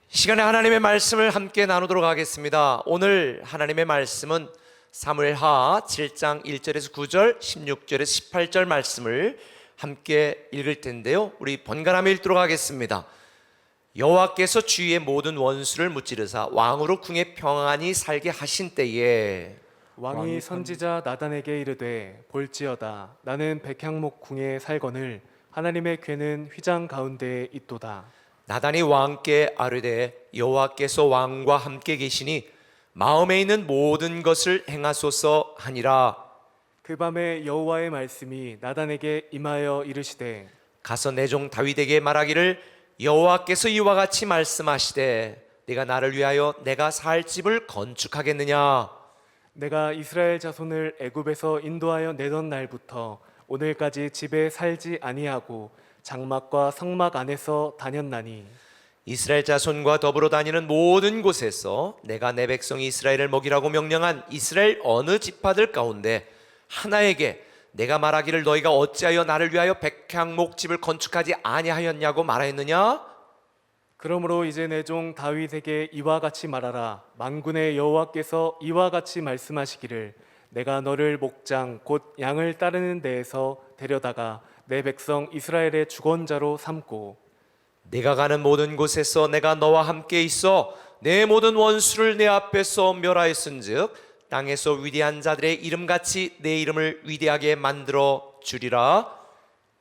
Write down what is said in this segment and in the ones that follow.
시간에 하나님의 말씀을 함께 나누도록 하겠습니다. 오늘 하나님의 말씀은 사무엘하 7장 1절에서 9절, 16절에서 18절 말씀을 함께 읽을 텐데요, 우리 번갈아가며 읽도록 하겠습니다. 여호와께서 주위의 모든 원수를 무찌르사 왕으로 궁에 평안히 살게 하신 때에 왕이 선지자 나단에게 이르되 볼지어다 나는 백향목 궁에 살거늘 하나님의 궤는 휘장 가운데에 있도다. 나단이 왕께 아뢰되 여호와께서 왕과 함께 계시니 마음에 있는 모든 것을 행하소서 하니라. 그 밤에 여호와의 말씀이 나단에게 임하여 이르시되 가서 내 종 다윗에게 말하기를 여호와께서 이와 같이 말씀하시되 네가 나를 위하여 내가 살 집을 건축하겠느냐. 내가 이스라엘 자손을 애굽에서 인도하여 내던 날부터 오늘까지 집에 살지 아니하고 장막과 성막 안에서 다녔나니 이스라엘 자손과 더불어 다니는 모든 곳에서 내가 내 백성 이스라엘을 먹이라고 명령한 이스라엘 어느 지파들 가운데 하나에게 내가 말하기를 너희가 어찌하여 나를 위하여 백향목집을 건축하지 아니하였냐고 말하였느냐? 그러므로 이제 내 종 다윗에게 이와 같이 말하라. 만군의 여호와께서 이와 같이 말씀하시기를 내가 너를 목장 곧 양을 따르는 데에서 데려다가 내 백성 이스라엘의 주권자로 삼고 내가 가는 모든 곳에서 내가 너와 함께 있어 내 모든 원수를 내 앞에서 멸하였은즉 땅에서 위대한 자들의 이름같이 내 이름을 위대하게 만들어 주리라.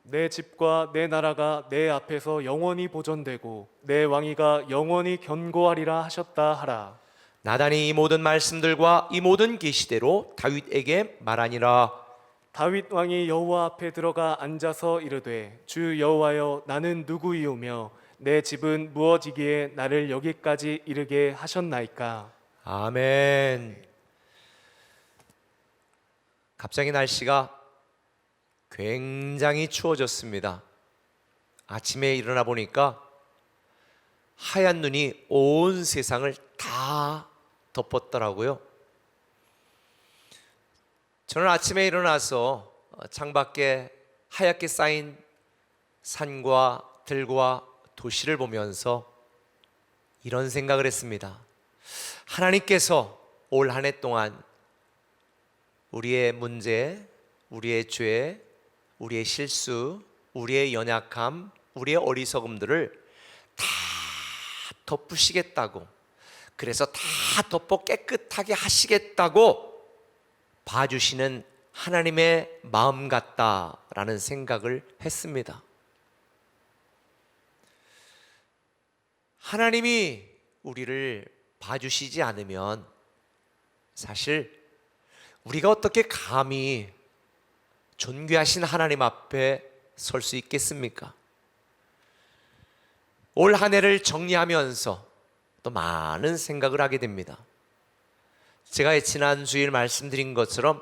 내 집과 내 나라가 내 앞에서 영원히 보존되고 내 왕위가 영원히 견고하리라 하셨다 하라. 나단이 이 모든 말씀들과 이 모든 계시대로 다윗에게 말하니라. 다윗 왕이 여호와 앞에 들어가 앉아서 이르되 주 여호와여 나는 누구이오며 내 집은 무엇이기에 나를 여기까지 이르게 하셨나이까. 아멘. 갑자기 날씨가 굉장히 추워졌습니다. 아침에 일어나 보니까 하얀 눈이 온 세상을 다 덮었더라고요. 저는 아침에 일어나서 창밖에 하얗게 쌓인 산과 들과 도시를 보면서 이런 생각을 했습니다. 하나님께서 올 한 해 동안 우리의 문제, 우리의 죄, 우리의 실수, 우리의 연약함, 우리의 어리석음들을 다 덮으시겠다고, 그래서 다 덮어 깨끗하게 하시겠다고 봐주시는 하나님의 마음 같다라는 생각을 했습니다. 하나님이 우리를 봐주시지 않으면 사실 우리가 어떻게 감히 존귀하신 하나님 앞에 설 수 있겠습니까? 올 한 해를 정리하면서 또 많은 생각을 하게 됩니다. 제가 지난 주일 말씀드린 것처럼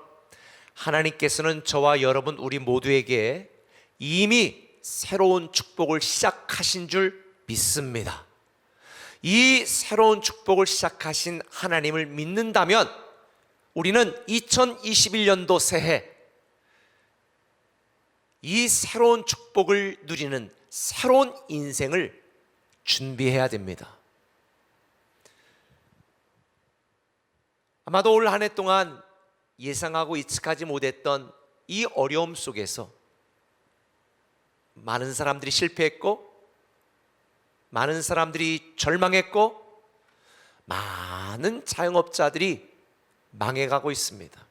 하나님께서는 저와 여러분 우리 모두에게 이미 새로운 축복을 시작하신 줄 믿습니다. 이 새로운 축복을 시작하신 하나님을 믿는다면 우리는 2021년도 새해 이 새로운 축복을 누리는 새로운 인생을 준비해야 됩니다. 아마도 올 한 해 동안 예상하고 예측하지 못했던 이 어려움 속에서 많은 사람들이 실패했고, 많은 사람들이 절망했고, 많은 자영업자들이 망해가고 있습니다.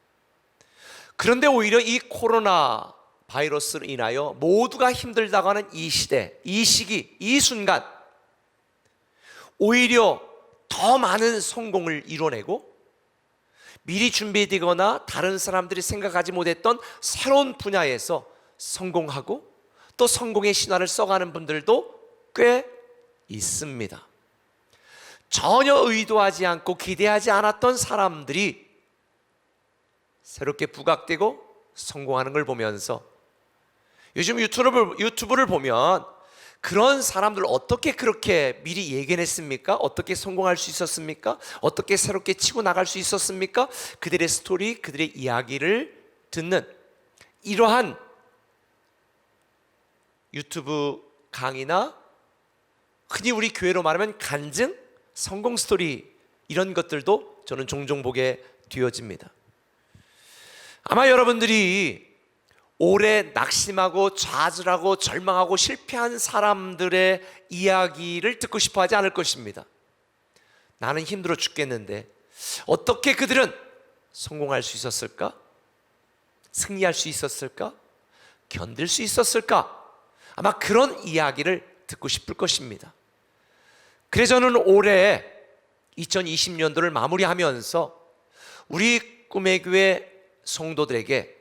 그런데 오히려 이 코로나 바이러스로 인하여 모두가 힘들다고 하는 이 시대, 이 시기, 이 순간 오히려 더 많은 성공을 이뤄내고 미리 준비되거나 다른 사람들이 생각하지 못했던 새로운 분야에서 성공하고 또 성공의 신화를 써가는 분들도 꽤 있습니다. 전혀 의도하지 않고 기대하지 않았던 사람들이 새롭게 부각되고 성공하는 걸 보면서 요즘 유튜브를 보면 그런 사람들 어떻게 그렇게 미리 예견했습니까? 어떻게 성공할 수 있었습니까? 어떻게 새롭게 치고 나갈 수 있었습니까? 그들의 스토리, 그들의 이야기를 듣는 이러한 유튜브 강의나 흔히 우리 교회로 말하면 간증, 성공 스토리, 이런 것들도 저는 종종 보게 되어집니다. 아마 여러분들이 오래 낙심하고 좌절하고 절망하고 실패한 사람들의 이야기를 듣고 싶어 하지 않을 것입니다. 나는 힘들어 죽겠는데 어떻게 그들은 성공할 수 있었을까? 승리할 수 있었을까? 견딜 수 있었을까? 아마 그런 이야기를 듣고 싶을 것입니다. 그래서 저는 올해 2020년도를 마무리하면서 우리 꿈의 교회 성도들에게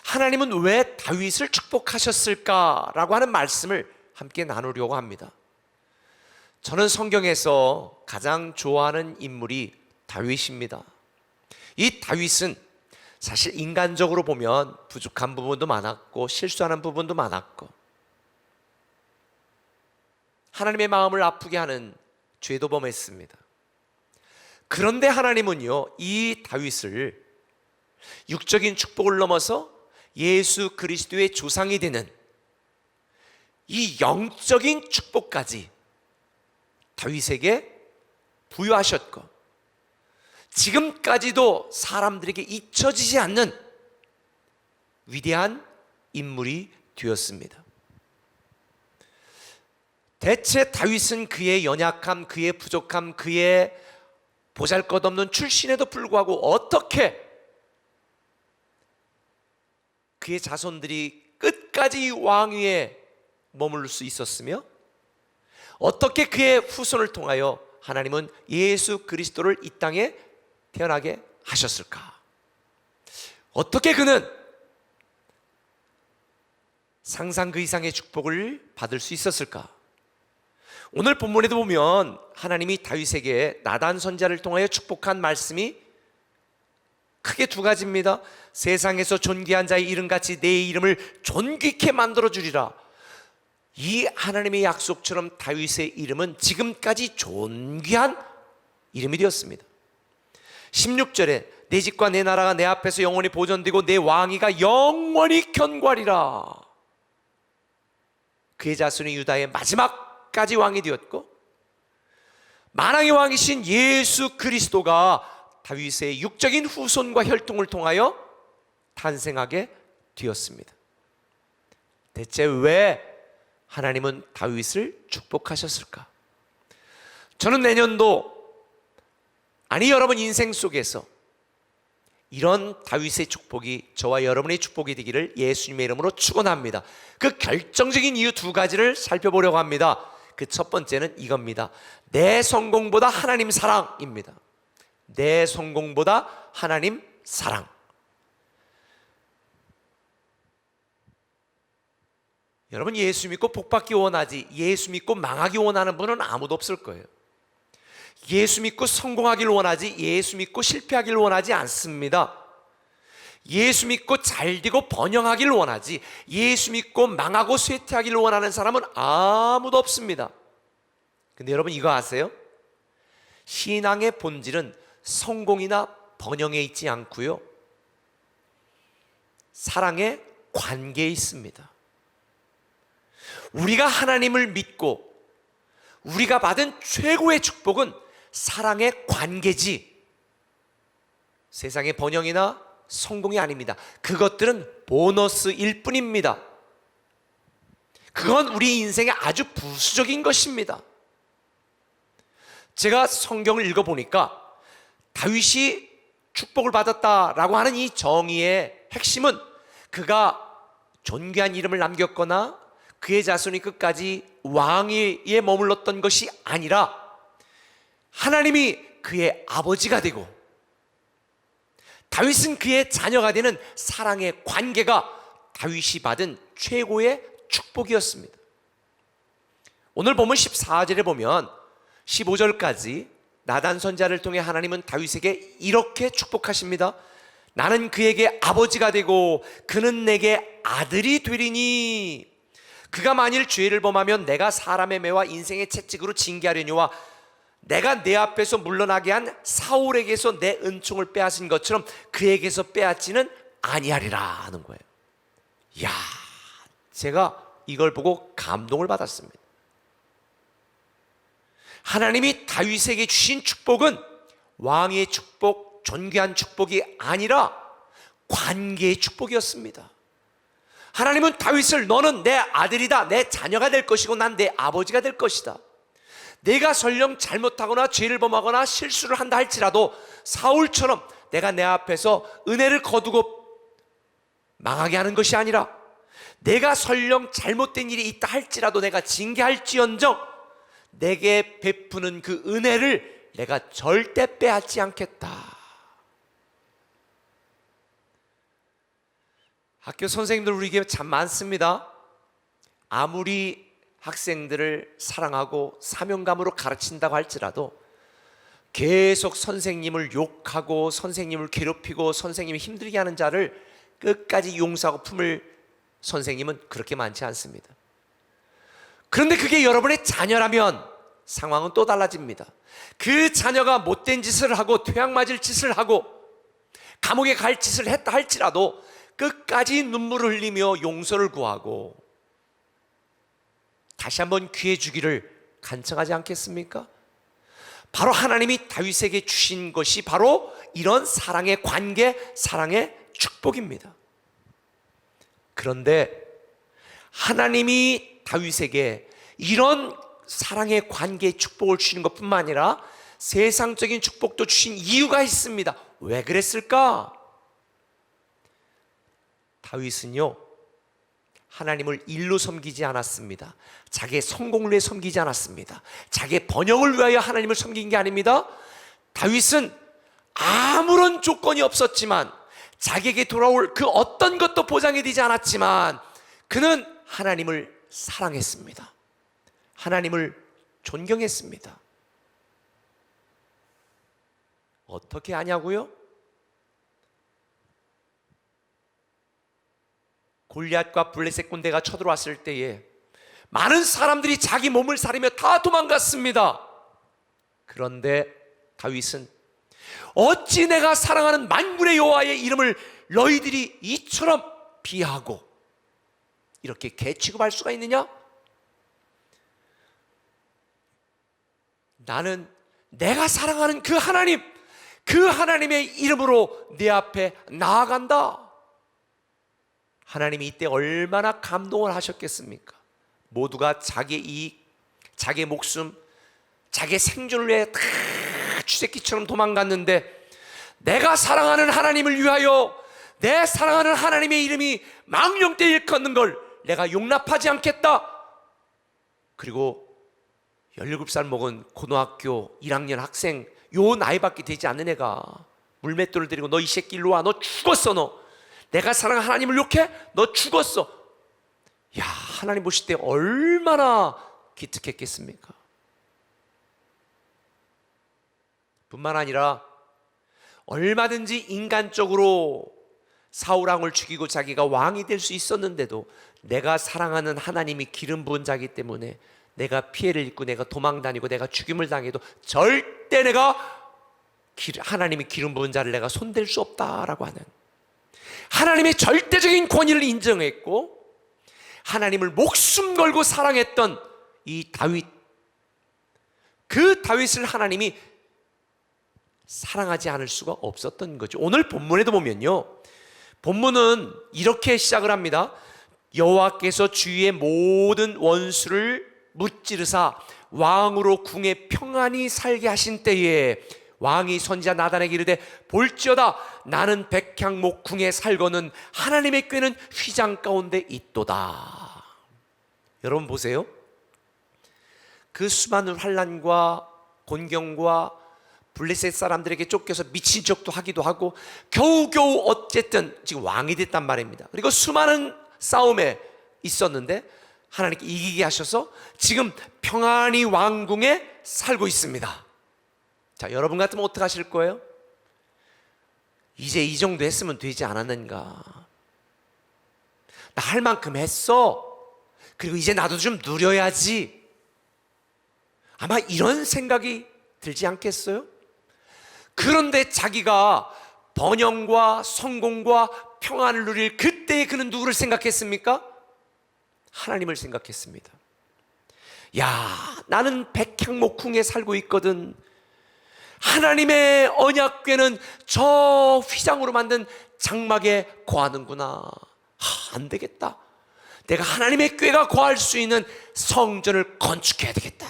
하나님은 왜 다윗을 축복하셨을까라고 하는 말씀을 함께 나누려고 합니다. 저는 성경에서 가장 좋아하는 인물이 다윗입니다. 이 다윗은 사실 인간적으로 보면 부족한 부분도 많았고 실수하는 부분도 많았고 하나님의 마음을 아프게 하는 죄도 범했습니다. 그런데 하나님은요, 이 다윗을 육적인 축복을 넘어서 예수 그리스도의 조상이 되는 이 영적인 축복까지 다윗에게 부여하셨고 지금까지도 사람들에게 잊혀지지 않는 위대한 인물이 되었습니다. 대체 다윗은 그의 연약함, 그의 부족함, 그의 보잘것없는 출신에도 불구하고 어떻게 그의 자손들이 끝까지 왕위에 머무를 수 있었으며 어떻게 그의 후손을 통하여 하나님은 예수 그리스도를 이 땅에 태어나게 하셨을까? 어떻게 그는 상상 그 이상의 축복을 받을 수 있었을까? 오늘 본문에도 보면 하나님이 다윗에게 나단 선지자를 통하여 축복한 말씀이 크게 두 가지입니다. 세상에서 존귀한 자의 이름같이 내 이름을 존귀케 만들어주리라. 이 하나님의 약속처럼 다윗의 이름은 지금까지 존귀한 이름이 되었습니다. 16절에 내 집과 내 나라가 내 앞에서 영원히 보존되고 내 왕위가 영원히 견고하리라. 그의 자손이 유다의 마지막까지 왕이 되었고 만왕의 왕이신 예수 그리스도가 다윗의 육적인 후손과 혈통을 통하여 탄생하게 되었습니다. 대체 왜 하나님은 다윗을 축복하셨을까? 저는 내년도, 아니 여러분 인생 속에서 이런 다윗의 축복이 저와 여러분의 축복이 되기를 예수님의 이름으로 축원합니다. 그 결정적인 이유 두 가지를 살펴보려고 합니다. 그 첫 번째는 이겁니다. 내 성공보다 하나님 사랑입니다. 내 성공보다 하나님 사랑. 여러분 예수 믿고 복받기 원하지 예수 믿고 망하기 원하는 분은 아무도 없을 거예요. 예수 믿고 성공하기를 원하지 예수 믿고 실패하기를 원하지 않습니다. 예수 믿고 잘되고 번영하기를 원하지 예수 믿고 망하고 쇠퇴하기를 원하는 사람은 아무도 없습니다. 근데 여러분 이거 아세요? 신앙의 본질은 성공이나 번영에 있지 않고요, 사랑의 관계에 있습니다. 우리가 하나님을 믿고 우리가 받은 최고의 축복은 사랑의 관계지 세상의 번영이나 성공이 아닙니다. 그것들은 보너스일 뿐입니다. 그건 우리 인생의 아주 부수적인 것입니다. 제가 성경을 읽어보니까 다윗이 축복을 받았다라고 하는 이 정의의 핵심은 그가 존귀한 이름을 남겼거나 그의 자손이 끝까지 왕위에 머물렀던 것이 아니라 하나님이 그의 아버지가 되고 다윗은 그의 자녀가 되는 사랑의 관계가 다윗이 받은 최고의 축복이었습니다. 오늘 보면 14절에 보면 15절까지 나단 선지자를 통해 하나님은 다윗에게 이렇게 축복하십니다. 나는 그에게 아버지가 되고 그는 내게 아들이 되리니 그가 만일 죄를 범하면 내가 사람의 매와 인생의 채찍으로 징계하려니와 내가 내 앞에서 물러나게 한 사울에게서 내 은총을 빼앗은 것처럼 그에게서 빼앗지는 아니하리라 하는 거예요. 이야, 제가 이걸 보고 감동을 받았습니다. 하나님이 다윗에게 주신 축복은 왕의 축복, 존귀한 축복이 아니라 관계의 축복이었습니다. 하나님은 다윗을 너는 내 아들이다, 내 자녀가 될 것이고 난 내 아버지가 될 것이다. 내가 설령 잘못하거나 죄를 범하거나 실수를 한다 할지라도 사울처럼 내가 내 앞에서 은혜를 거두고 망하게 하는 것이 아니라 내가 설령 잘못된 일이 있다 할지라도 내가 징계할지언정 내게 베푸는 그 은혜를 내가 절대 빼앗지 않겠다. 학교 선생님들 우리에게 참 많습니다. 아무리 학생들을 사랑하고 사명감으로 가르친다고 할지라도 계속 선생님을 욕하고 선생님을 괴롭히고 선생님을 힘들게 하는 자를 끝까지 용서하고 품을 선생님은 그렇게 많지 않습니다. 그런데 그게 여러분의 자녀라면 상황은 또 달라집니다. 그 자녀가 못된 짓을 하고 퇴학 맞을 짓을 하고 감옥에 갈 짓을 했다 할지라도 끝까지 눈물을 흘리며 용서를 구하고 다시 한번 기회 주기를 간청하지 않겠습니까? 바로 하나님이 다윗에게 주신 것이 바로 이런 사랑의 관계, 사랑의 축복입니다. 그런데 하나님이 다윗에게 이런 사랑의 관계의 축복을 주시는 것뿐만 아니라 세상적인 축복도 주신 이유가 있습니다. 왜 그랬을까? 다윗은요, 하나님을 일로 섬기지 않았습니다. 자기의 성공을 위해 섬기지 않았습니다. 자기의 번영을 위하여 하나님을 섬긴 게 아닙니다. 다윗은 아무런 조건이 없었지만 자기에게 돌아올 그 어떤 것도 보장이 되지 않았지만 그는 하나님을 사랑했습니다. 하나님을 존경했습니다. 어떻게 하냐고요? 골리앗과 블레셋 군대가 쳐들어왔을 때에 많은 사람들이 자기 몸을 사리며 다 도망갔습니다. 그런데 다윗은 어찌 내가 사랑하는 만군의 여호와의 이름을 너희들이 이처럼 비하고 이렇게 개취급할 수가 있느냐? 나는 내가 사랑하는 그 하나님, 그 하나님의 이름으로 내 앞에 나아간다. 하나님이 이때 얼마나 감동을 하셨겠습니까? 모두가 자기의 이익, 자기의 목숨, 자기의 생존을 위해 다 쥐새끼처럼 도망갔는데 내가 사랑하는 하나님을 위하여 내 사랑하는 하나님의 이름이 망령되이 일컫는 걸 내가 용납하지 않겠다. 그리고 17살 먹은 고등학교 1학년 학생, 요 나이밖에 되지 않는 애가 물맷돌을 들이고 너 이 새끼 일로 와, 너 죽었어. 너 내가 사랑하는 하나님을 욕해? 너 죽었어. 야, 하나님 보실 때 얼마나 기특했겠습니까? 뿐만 아니라 얼마든지 인간적으로 사울왕을 죽이고 자기가 왕이 될 수 있었는데도 내가 사랑하는 하나님이 기름 부은 자이기 때문에 내가 피해를 입고 내가 도망다니고 내가 죽임을 당해도 절대 내가 하나님이 기름 부은 자를 내가 손댈 수 없다라고 하는 하나님의 절대적인 권위를 인정했고 하나님을 목숨 걸고 사랑했던 이 다윗, 그 다윗을 하나님이 사랑하지 않을 수가 없었던 거죠. 오늘 본문에도 보면요, 본문은 이렇게 시작을 합니다. 여호와께서 주위의 모든 원수를 무찌르사 왕으로 궁에 평안히 살게 하신 때에 왕이 선지자 나단에게 이르되 볼지어다 나는 백향목 궁에 살거는 하나님의 꾀는 휘장 가운데 있도다. 여러분 보세요. 그 수많은 환난과 곤경과 블레셋 사람들에게 쫓겨서 미친 척도 하기도 하고 겨우겨우 어쨌든 지금 왕이 됐단 말입니다. 그리고 수많은 싸움에 있었는데 하나님께 이기게 하셔서 지금 평안히 왕궁에 살고 있습니다. 자, 여러분 같으면 어떻게 하실 거예요? 이제 이 정도 했으면 되지 않았는가? 나 할 만큼 했어. 그리고 이제 나도 좀 누려야지. 아마 이런 생각이 들지 않겠어요? 그런데 자기가 번영과 성공과 평안을 누릴 그때에 그는 누구를 생각했습니까? 하나님을 생각했습니다. 야, 나는 백향목궁에 살고 있거든. 하나님의 언약궤는 저 휘장으로 만든 장막에 거하는구나. 안 되겠다. 내가 하나님의 궤가 거할 수 있는 성전을 건축해야 되겠다.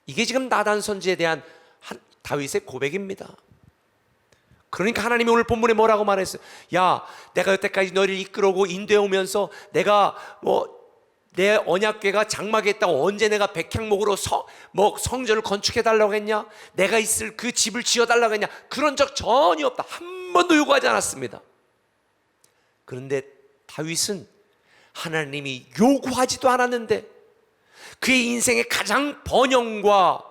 이게 지금 나단 선지에 대한 다윗의 고백입니다. 그러니까 하나님이 오늘 본문에 뭐라고 말했어요? 야, 내가 여태까지 너를 이끌어오고 인도해 오면서 내가 내 언약궤가 장막에 있다고 언제 내가 백향목으로 성전을 건축해 달라고 했냐? 내가 있을 그 집을 지어 달라고 했냐? 그런 적 전혀 없다. 한 번도 요구하지 않았습니다. 그런데 다윗은 하나님이 요구하지도 않았는데 그의 인생의 가장 번영과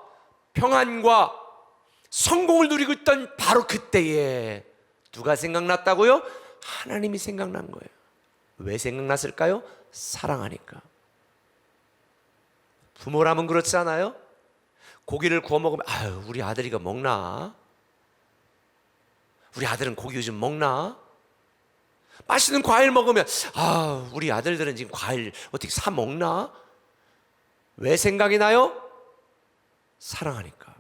평안과 성공을 누리고 있던 바로 그때에 누가 생각났다고요? 하나님이 생각난 거예요. 왜 생각났을까요? 사랑하니까. 부모라면 그렇지 않아요? 고기를 구워 먹으면 아유, 우리 아들이 이거 먹나? 우리 아들은 고기 요즘 먹나? 맛있는 과일 먹으면 아, 우리 아들들은 지금 과일 어떻게 사 먹나? 왜 생각이 나요? 사랑하니까.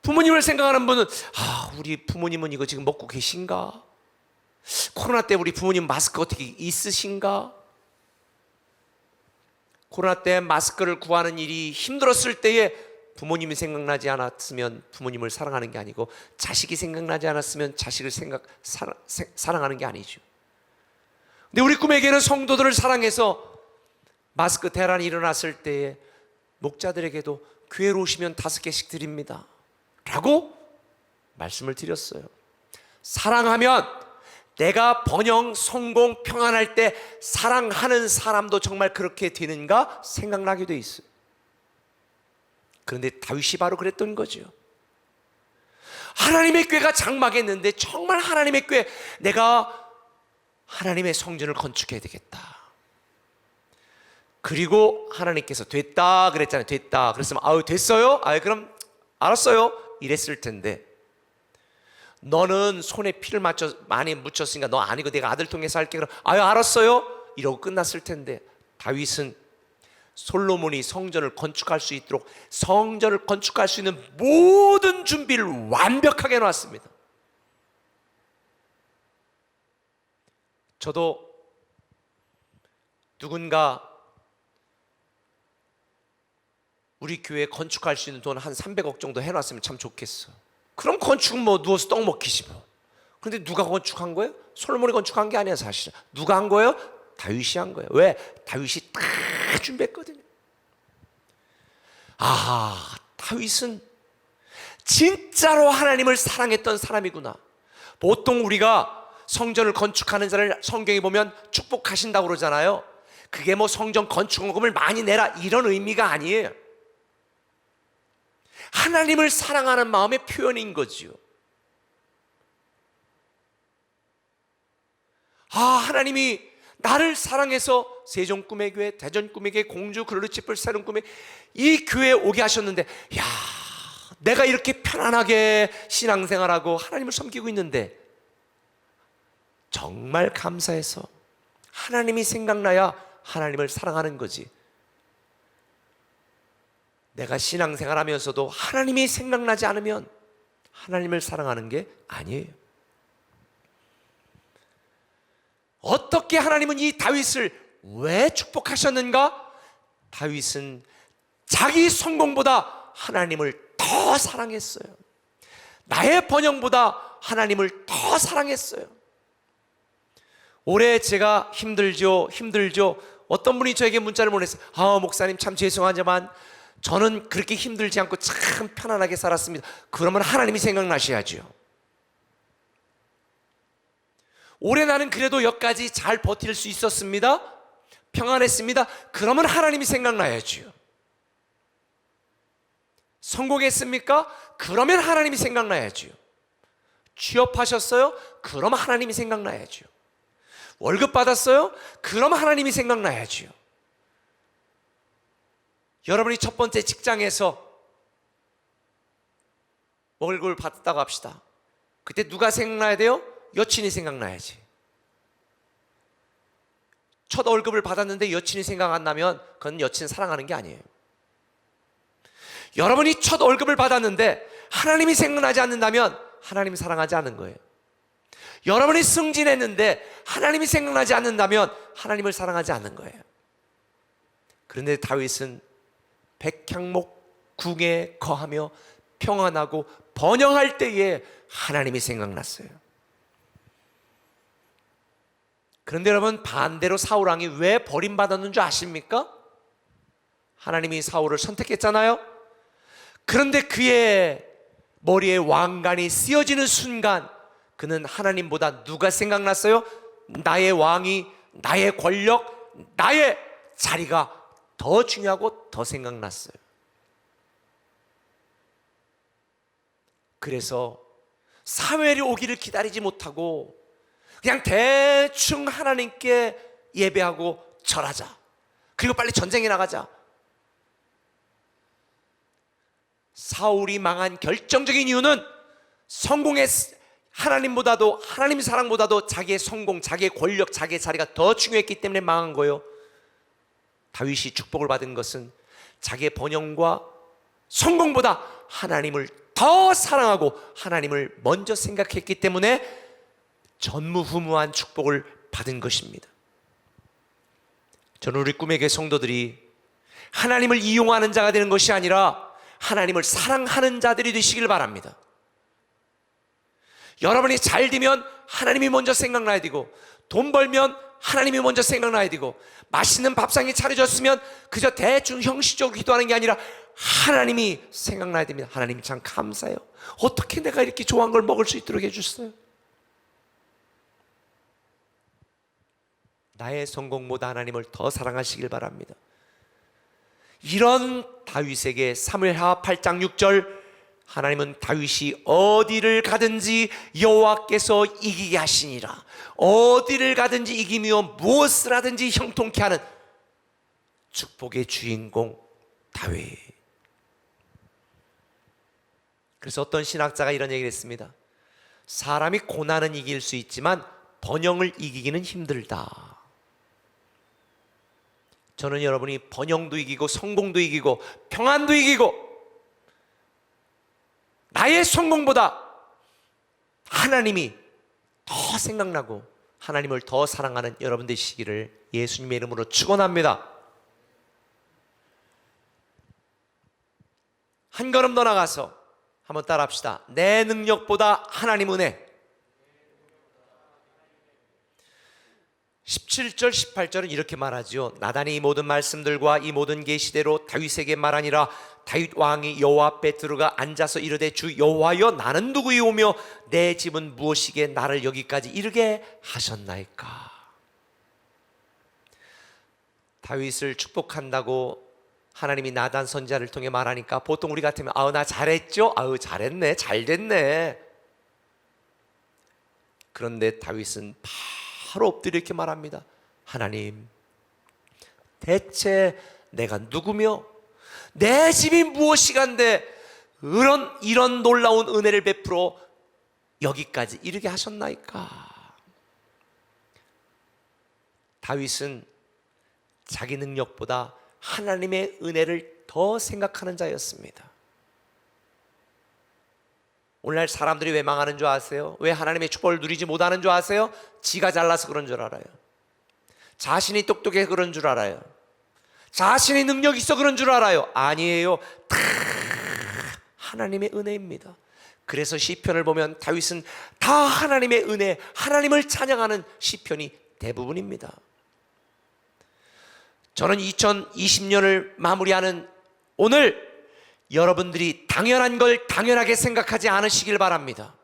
부모님을 생각하는 분은 아, 우리 부모님은 이거 지금 먹고 계신가? 코로나 때 우리 부모님 마스크 어떻게 있으신가? 코로나 때 마스크를 구하는 일이 힘들었을 때에 부모님이 생각나지 않았으면 부모님을 사랑하는 게 아니고 자식이 생각나지 않았으면 자식을 사랑하는 게 아니죠. 근데 우리 꿈에게는 성도들을 사랑해서 마스크 대란이 일어났을 때에 목자들에게도 교회로 오시면 5개씩 드립니다 라고 말씀을 드렸어요. 사랑하면 내가 번영, 성공, 평안할 때 사랑하는 사람도 정말 그렇게 되는가 생각나게 돼 있어요. 그런데 다윗이 바로 그랬던 거죠. 하나님의 궤가 장막에 있는데 정말 하나님의 궤, 내가 하나님의 성전을 건축해야 되겠다. 그리고 하나님께서 됐다 그랬잖아요. 됐다 그랬으면 아유 됐어요? 아유 그럼 알았어요 이랬을 텐데, 너는 손에 피를 많이 묻혔으니까 너 아니고 내가 아들 통해서 할게. 그럼 아유 알았어요 이러고 끝났을 텐데, 다윗은 솔로몬이 성전을 건축할 수 있도록 성전을 건축할 수 있는 모든 준비를 완벽하게 해놨습니다. 저도 누군가 우리 교회 건축할 수 있는 돈 한 300억 정도 해놨으면 참 좋겠어. 그럼 건축은 뭐 누워서 떡 먹기지 뭐. 그런데 누가 건축한 거예요? 솔로몬이 건축한 게 아니야 사실은. 누가 한 거예요? 다윗이 한 거예요. 왜? 다윗이 다 준비했거든요. 아, 다윗은 진짜로 하나님을 사랑했던 사람이구나. 보통 우리가 성전을 건축하는 자를 성경에 보면 축복하신다고 그러잖아요. 그게 뭐 성전 건축금을 많이 내라 이런 의미가 아니에요. 하나님을 사랑하는 마음의 표현인 거지요. 아, 하나님이 나를 사랑해서 세종 꿈의 교회, 대전 꿈의 교회, 공주 그르르치플 새로운 꿈의 이 교회에 오게 하셨는데, 야, 내가 이렇게 편안하게 신앙생활하고 하나님을 섬기고 있는데 정말 감사해서 하나님이 생각나야 하나님을 사랑하는 거지. 내가 신앙생활하면서도 하나님이 생각나지 않으면 하나님을 사랑하는 게 아니에요. 어떻게 하나님은 이 다윗을 왜 축복하셨는가? 다윗은 자기 성공보다 하나님을 더 사랑했어요. 나의 번영보다 하나님을 더 사랑했어요. 올해 제가 힘들죠. 어떤 분이 저에게 문자를 보냈어요. 아, 목사님 참 죄송하지만 저는 그렇게 힘들지 않고 참 편안하게 살았습니다. 그러면 하나님이 생각나셔야죠. 올해 나는 그래도 여기까지 잘 버틸 수 있었습니다. 평안했습니다. 그러면 하나님이 생각나야죠. 성공했습니까? 그러면 하나님이 생각나야죠. 취업하셨어요? 그러면 하나님이 생각나야죠. 월급 받았어요? 그럼 하나님이 생각나야죠. 여러분이 첫 번째 직장에서 월급을 받았다고 합시다. 그때 누가 생각나야 돼요? 여친이 생각나야지. 첫 월급을 받았는데 여친이 생각 안 나면 그건 여친 사랑하는 게 아니에요. 여러분이 첫 월급을 받았는데 하나님이 생각나지 않는다면 하나님 사랑하지 않는 거예요. 여러분이 승진했는데 하나님이 생각나지 않는다면 하나님을 사랑하지 않는 거예요. 그런데 다윗은 백향목 궁에 거하며 평안하고 번영할 때에 하나님이 생각났어요. 그런데 여러분, 반대로 사울 왕이 왜 버림받았는 줄 아십니까? 하나님이 사울을 선택했잖아요. 그런데 그의 머리에 왕관이 쓰여지는 순간 그는 하나님보다 누가 생각났어요? 나의 왕이, 나의 권력, 나의 자리가 더 중요하고 더 생각났어요. 그래서 사무엘이 오기를 기다리지 못하고 그냥 대충 하나님께 예배하고 절하자, 그리고 빨리 전쟁에 나가자. 사울이 망한 결정적인 이유는 성공의 하나님보다도, 하나님 사랑보다도 자기의 성공, 자기의 권력, 자기의 자리가 더 중요했기 때문에 망한 거예요. 다윗이 축복을 받은 것은 자기의 번영과 성공보다 하나님을 더 사랑하고 하나님을 먼저 생각했기 때문에 전무후무한 축복을 받은 것입니다. 저는 우리 꿈의 교회 성도들이 하나님을 이용하는 자가 되는 것이 아니라 하나님을 사랑하는 자들이 되시길 바랍니다. 여러분이 잘 되면 하나님이 먼저 생각나야 되고, 돈 벌면 하나님이 먼저 생각나야 되고, 맛있는 밥상이 차려졌으면 그저 대충 형식적으로 기도하는 게 아니라 하나님이 생각나야 됩니다. 하나님 참 감사해요. 어떻게 내가 이렇게 좋아한 걸 먹을 수 있도록 해주셨어요? 나의 성공보다 하나님을 더 사랑하시길 바랍니다. 이런 다윗에게 사무엘하 8장 6절, 하나님은 다윗이 어디를 가든지 여호와께서 이기게 하시니라. 어디를 가든지 이기며 무엇을 하든지 형통케 하는 축복의 주인공 다윗. 그래서 어떤 신학자가 이런 얘기를 했습니다. 사람이 고난은 이길 수 있지만 번영을 이기기는 힘들다. 저는 여러분이 번영도 이기고 성공도 이기고 평안도 이기고 나의 성공보다 하나님이 더 생각나고 하나님을 더 사랑하는 여러분 되시기를 예수님의 이름으로 축원합니다. 한 걸음 더 나가서 한번 따라 합시다. 내 능력보다 하나님 은혜. 17절 18절은 이렇게 말하죠. 나단이 이 모든 말씀들과 이 모든 계시대로 다윗에게 말하니라. 다윗 왕이 여호와 앞에 들어가 앉아서 이르되 주 여호와여, 나는 누구이오며 내 집은 무엇이기에 나를 여기까지 이르게 하셨나이까. 다윗을 축복한다고 하나님이 나단 선지자를 통해 말하니까 보통 우리 같으면 아우 나 잘했죠? 아우 잘했네, 잘됐네. 그런데 다윗은 바로 엎드려 이렇게 말합니다. 하나님, 대체 내가 누구며 내 집이 무엇이간데 이런 놀라운 은혜를 베풀어 여기까지 이르게 하셨나이까. 다윗은 자기 능력보다 하나님의 은혜를 더 생각하는 자였습니다. 오늘날 사람들이 왜 망하는 줄 아세요? 왜 하나님의 축복을 누리지 못하는 줄 아세요? 지가 잘나서 그런 줄 알아요. 자신이 똑똑해 그런 줄 알아요. 자신이 능력이 있어 그런 줄 알아요. 아니에요. 다 하나님의 은혜입니다. 그래서 시편을 보면 다윗은 다 하나님의 은혜, 하나님을 찬양하는 시편이 대부분입니다. 저는 2020년을 마무리하는 오늘 여러분들이 당연한 걸 당연하게 생각하지 않으시길 바랍니다.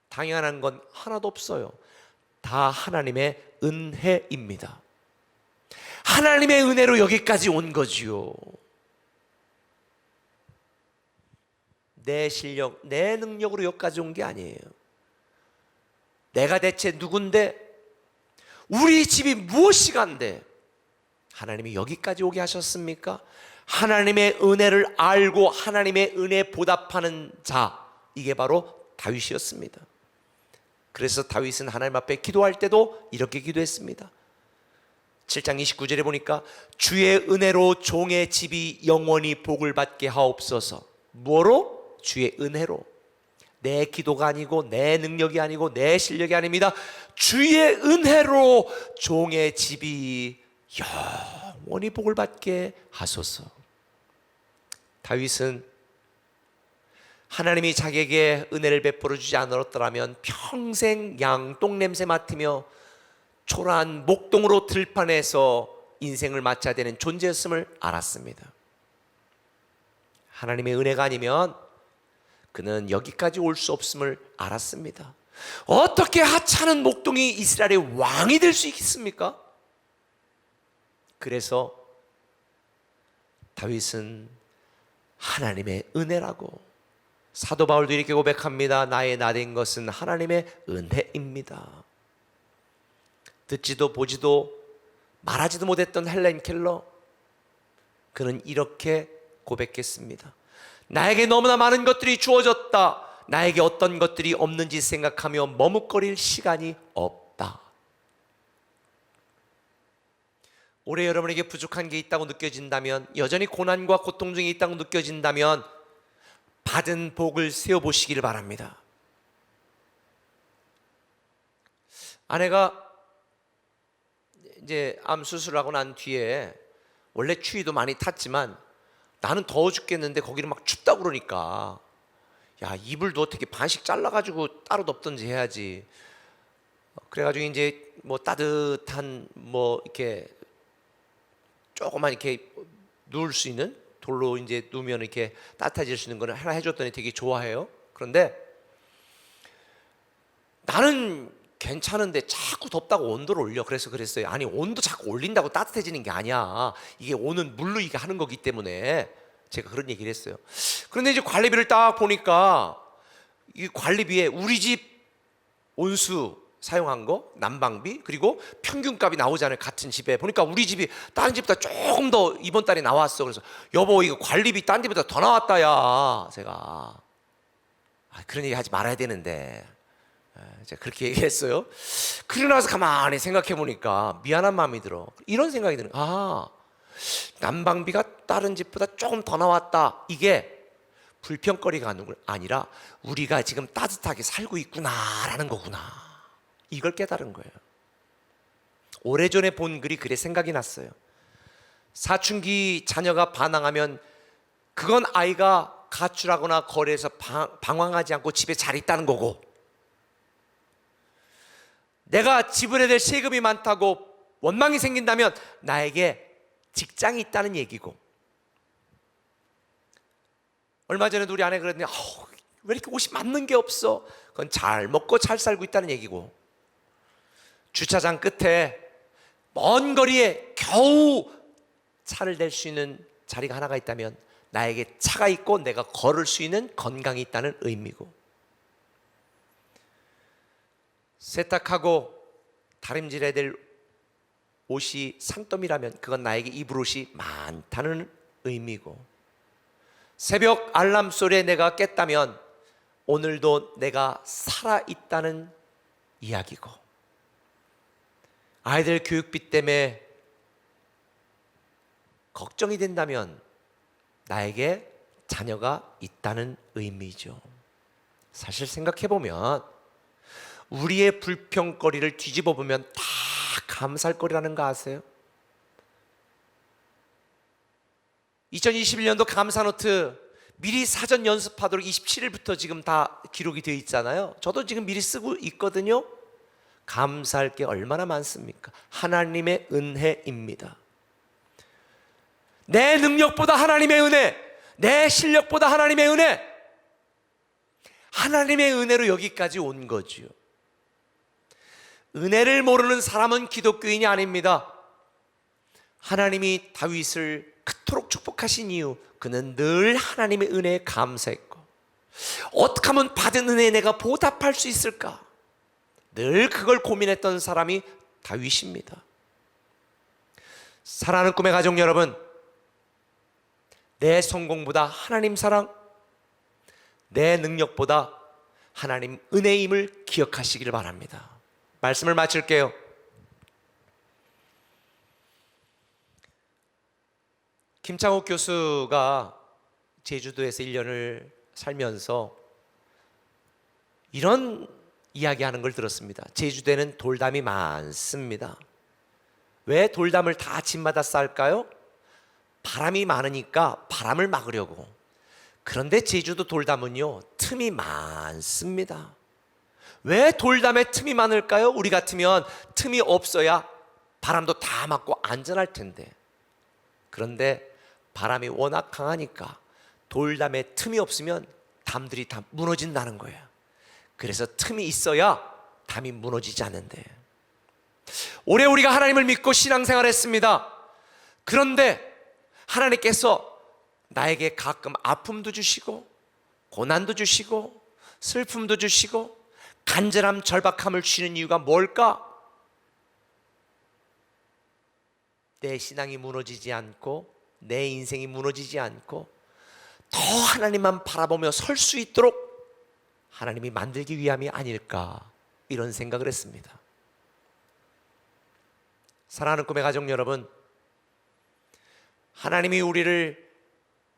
당연한 건 하나도 없어요. 다 하나님의 은혜입니다. 하나님의 은혜로 여기까지 온 거지요. 내 실력, 내 능력으로 여기까지 온 게 아니에요. 내가 대체 누군데, 우리 집이 무엇이간데 하나님이 여기까지 오게 하셨습니까? 하나님의 은혜를 알고 하나님의 은혜에 보답하는 자, 이게 바로 다윗이었습니다. 그래서 다윗은 하나님 앞에 기도할 때도 이렇게 기도했습니다. 7장 29절에 보니까 주의 은혜로 종의 집이 영원히 복을 받게 하옵소서. 뭐로? 주의 은혜로. 내 기도가 아니고 내 능력이 아니고 내 실력이 아닙니다. 주의 은혜로 종의 집이 영원히 복을 받게 하소서. 다윗은 하나님이 자기에게 은혜를 베풀어 주지 않았더라면 평생 양 똥냄새 맡으며 초라한 목동으로 들판에서 인생을 마쳐야 되는 존재였음을 알았습니다. 하나님의 은혜가 아니면 그는 여기까지 올 수 없음을 알았습니다. 어떻게 하찮은 목동이 이스라엘의 왕이 될 수 있겠습니까? 그래서 다윗은 하나님의 은혜라고, 사도 바울도 이렇게 고백합니다. 나의 나된 것은 하나님의 은혜입니다. 듣지도 보지도 말하지도 못했던 헬렌 켈러, 그는 이렇게 고백했습니다. 나에게 너무나 많은 것들이 주어졌다. 나에게 어떤 것들이 없는지 생각하며 머뭇거릴 시간이 없다. 올해 여러분에게 부족한 게 있다고 느껴진다면, 여전히 고난과 고통 중에 있다고 느껴진다면 받은 복을 세어보시기를 바랍니다. 아내가 이제 암 수술하고 난 뒤에 원래 추위도 많이 탔지만 나는 더워 죽겠는데 거기는 막 춥다고 그러니까, 야, 이불도 어떻게 반씩 잘라가지고 따로 덮든지 해야지. 그래가지고 이제 뭐 따뜻한 뭐 이렇게 조그만 이렇게 누울 수 있는 돌로 이제 누우면 이렇게 따뜻해질 수 있는 거를 하나 해줬더니 되게 좋아해요. 그런데 나는 괜찮은데 자꾸 덥다고 온도를 올려. 그래서 그랬어요. 아니, 온도 자꾸 올린다고 따뜻해지는 게 아니야. 이게 오는 물로 이게 하는 거기 때문에 제가 그런 얘기를 했어요. 그런데 이제 관리비를 딱 보니까 이 관리비에 우리 집 온수 사용한 거, 난방비, 그리고 평균값이 나오잖아요. 같은 집에 보니까 우리 집이 다른 집보다 조금 더 이번 달에 나왔어. 그래서 여보, 이거 관리비 딴 집보다 더 나왔다. 야, 제가 그런 얘기 하지 말아야 되는데 제가 그렇게 얘기했어요. 그러고 나서 가만히 생각해 보니까 미안한 마음이 들어. 이런 생각이 드는, 난방비가 다른 집보다 조금 더 나왔다. 이게 불평거리가 아니라 우리가 지금 따뜻하게 살고 있구나라는 거구나. 이걸 깨달은 거예요. 오래전에 본 글이 그래 생각이 났어요. 사춘기 자녀가 반항하면 그건 아이가 가출하거나 거리에서 방황하지 않고 집에 잘 있다는 거고, 내가 지불해야 될 세금이 많다고 원망이 생긴다면 나에게 직장이 있다는 얘기고, 얼마 전에도 우리 아내가 그랬더니 왜 이렇게 옷이 맞는 게 없어? 그건 잘 먹고 잘 살고 있다는 얘기고, 주차장 끝에 먼 거리에 겨우 차를 댈 수 있는 자리가 하나가 있다면 나에게 차가 있고 내가 걸을 수 있는 건강이 있다는 의미고, 세탁하고 다림질해야 될 옷이 산더미라면 그건 나에게 입을 옷이 많다는 의미고, 새벽 알람 소리에 내가 깼다면 오늘도 내가 살아있다는 이야기고, 아이들 교육비 때문에 걱정이 된다면 나에게 자녀가 있다는 의미죠. 사실 생각해보면 우리의 불평거리를 뒤집어 보면 다 감사할 거리라는 거 아세요? 2021년도 감사노트 미리 사전 연습하도록 27일부터 지금 다 기록이 되어 있잖아요. 저도 지금 미리 쓰고 있거든요. 감사할 게 얼마나 많습니까? 하나님의 은혜입니다. 내 능력보다 하나님의 은혜, 내 실력보다 하나님의 은혜, 하나님의 은혜로 여기까지 온 거지요. 은혜를 모르는 사람은 기독교인이 아닙니다. 하나님이 다윗을 그토록 축복하신 이유, 그는 늘 하나님의 은혜에 감사했고, 어떻게 하면 받은 은혜에 내가 보답할 수 있을까? 늘 그걸 고민했던 사람이 다윗입니다. 사랑하는 꿈의 가족 여러분, 내 성공보다 하나님 사랑, 내 능력보다 하나님 은혜임을 기억하시기를 바랍니다. 말씀을 마칠게요. 김창욱 교수가 제주도에서 1년을 살면서 이런 이야기하는 걸 들었습니다. 제주도에는 돌담이 많습니다. 왜 돌담을 다 집마다 쌓을까요? 바람이 많으니까 바람을 막으려고. 그런데 제주도 돌담은요, 틈이 많습니다. 왜 돌담에 틈이 많을까요? 우리 같으면 틈이 없어야 바람도 다 막고 안전할 텐데. 그런데 바람이 워낙 강하니까 돌담에 틈이 없으면 담들이 다 무너진다는 거예요. 그래서 틈이 있어야 담이 무너지지 않는데. 올해 우리가 하나님을 믿고 신앙생활 했습니다. 그런데 하나님께서 나에게 가끔 아픔도 주시고 고난도 주시고 슬픔도 주시고 간절함, 절박함을 주시는 이유가 뭘까? 내 신앙이 무너지지 않고 내 인생이 무너지지 않고 더 하나님만 바라보며 설 수 있도록 하나님이 만들기 위함이 아닐까, 이런 생각을 했습니다. 사랑하는 꿈의 가족 여러분, 하나님이 우리를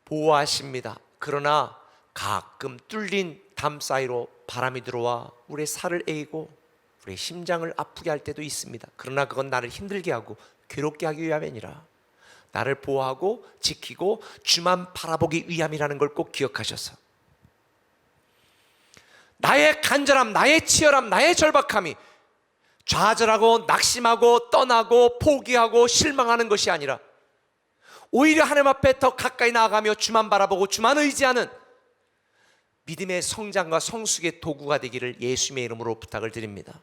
보호하십니다. 그러나 가끔 뚫린 담 사이로 바람이 들어와 우리의 살을 에이고 우리의 심장을 아프게 할 때도 있습니다. 그러나 그건 나를 힘들게 하고 괴롭게 하기 위함이 아니라 나를 보호하고 지키고 주만 바라보기 위함이라는 걸 꼭 기억하셔서, 나의 간절함, 나의 치열함, 나의 절박함이 좌절하고 낙심하고 떠나고 포기하고 실망하는 것이 아니라 오히려 하나님 앞에 더 가까이 나아가며 주만 바라보고 주만 의지하는 믿음의 성장과 성숙의 도구가 되기를 예수님의 이름으로 부탁을 드립니다.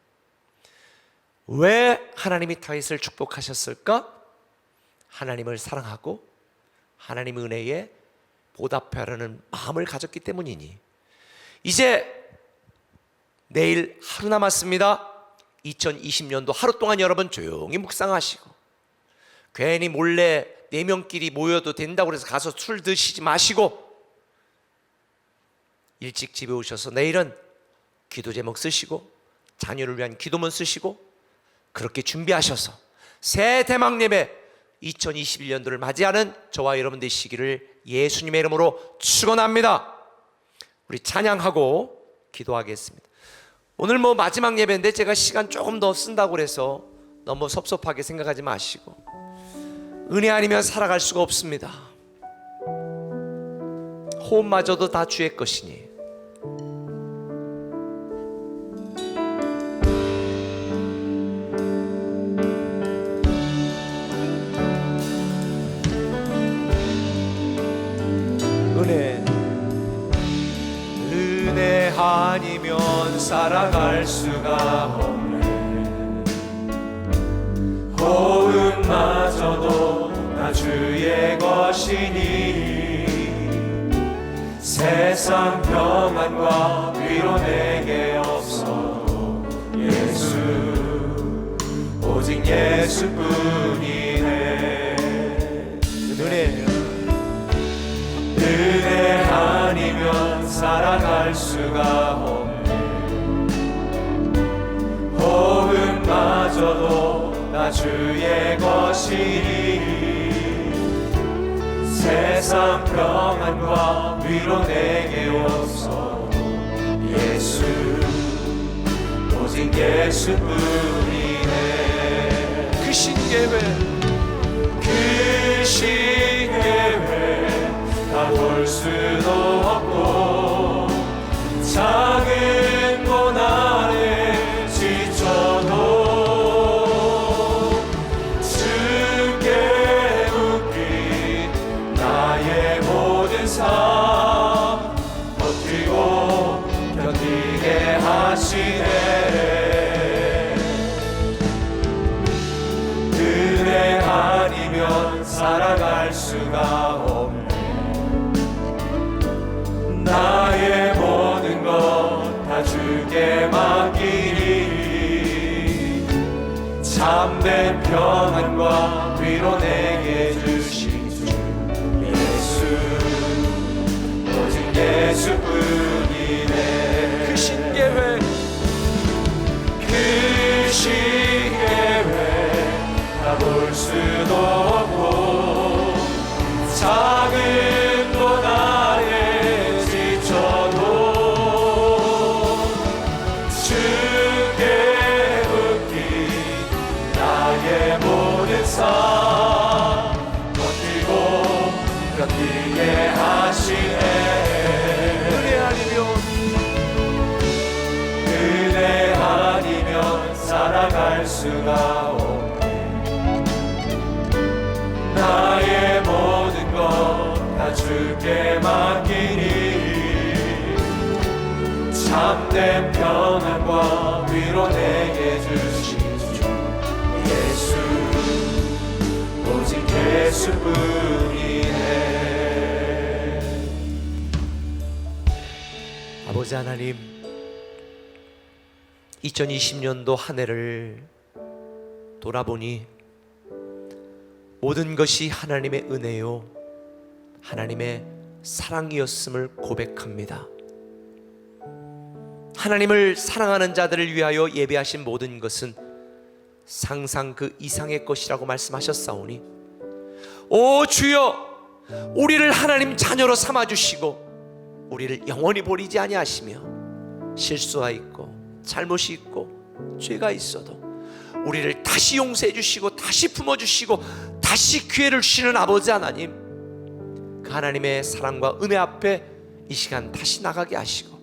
왜 하나님이 다윗을 축복하셨을까? 하나님을 사랑하고 하나님의 은혜에 보답하려는 마음을 가졌기 때문이니. 이제 내일 하루 남았습니다. 2020년도 하루 동안 여러분 조용히 묵상하시고, 괜히 몰래 4명끼리 모여도 된다고 해서 가서 술 드시지 마시고 일찍 집에 오셔서 내일은 기도 제목 쓰시고 자녀를 위한 기도문 쓰시고 그렇게 준비하셔서 새 대망 예배 2021년도를 맞이하는 저와 여러분 되시기를 예수님의 이름으로 축원합니다. 우리 찬양하고 기도하겠습니다. 오늘 마지막 예배인데 제가 시간 조금 더 쓴다고 그래서 너무 섭섭하게 생각하지 마시고, 은혜 아니면 살아갈 수가 없습니다. 호흡마저도 다 주의 것이니. 은혜 아니면 살아갈 수가 없네. 호흡마저도 다 주의 것이니 세상 평안과 위로 내게 없어도 예수, 오직 예수뿐이네. 은혜 아니면 살아갈 수가 없네. 호흡마저도 다 주의 것이니 세상 평안과 위로 내게 없어 예수, 오직 예수뿐이네. 그 신계회, 그 신계회 다 볼 수도 없고 작은 고난에 지쳐도 주께 묶인 나의 모든 삶 버티고 견디게 하시네. 은혜 아니면 살아갈 수가 없네. 나의 모든 것 다 주께 맡기니 참된 평안과 위로 내게 주신 주 예수, 오직 예수뿐이네. 그 신계회, 그 신계회 다 볼 수도 없고 이게 하시네. 은혜 아니면 살아갈 수가 없네. 나의 모든 것 다 주께 맡기니 참된 평안과 위로 내게 주시죠. 예수, 오직 예수뿐이네. 아버지 하나님, 2020년도 한 해를 돌아보니 모든 것이 하나님의 은혜요, 하나님의 사랑이었음을 고백합니다. 하나님을 사랑하는 자들을 위하여 예배하신 모든 것은 상상 그 이상의 것이라고 말씀하셨사오니, 오 주여, 우리를 하나님 자녀로 삼아주시고 우리를 영원히 버리지 아니하시며 실수하였고 잘못이 있고 죄가 있어도 우리를 다시 용서해 주시고 다시 품어주시고 다시 기회를 주시는 아버지 하나님, 그 하나님의 사랑과 은혜 앞에 이 시간 다시 나가게 하시고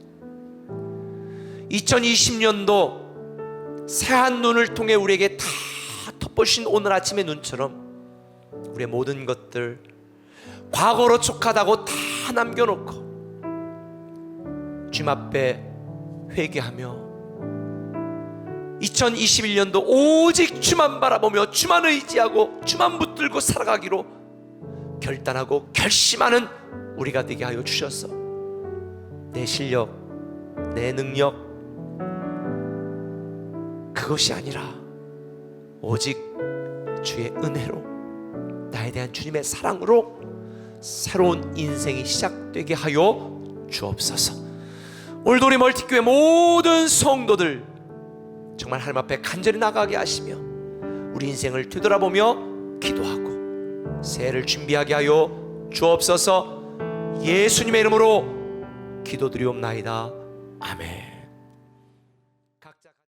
2020년도 새한 눈을 통해 우리에게 다 덮어주신 오늘 아침의 눈처럼 우리의 모든 것들 과거로 족하다고 다 남겨놓고 주님 앞에 회개하며 2021년도 오직 주만 바라보며 주만 의지하고 주만 붙들고 살아가기로 결단하고 결심하는 우리가 되게 하여 주셔서 내 실력, 내 능력, 그것이 아니라 오직 주의 은혜로, 나에 대한 주님의 사랑으로 새로운 인생이 시작되게 하여 주옵소서. 오늘도 우리 멀티교회 모든 성도들 정말 하나님 앞에 간절히 나가게 하시며 우리 인생을 되돌아보며 기도하고 새해를 준비하게 하여 주옵소서. 예수님의 이름으로 기도드리옵나이다. 아멘.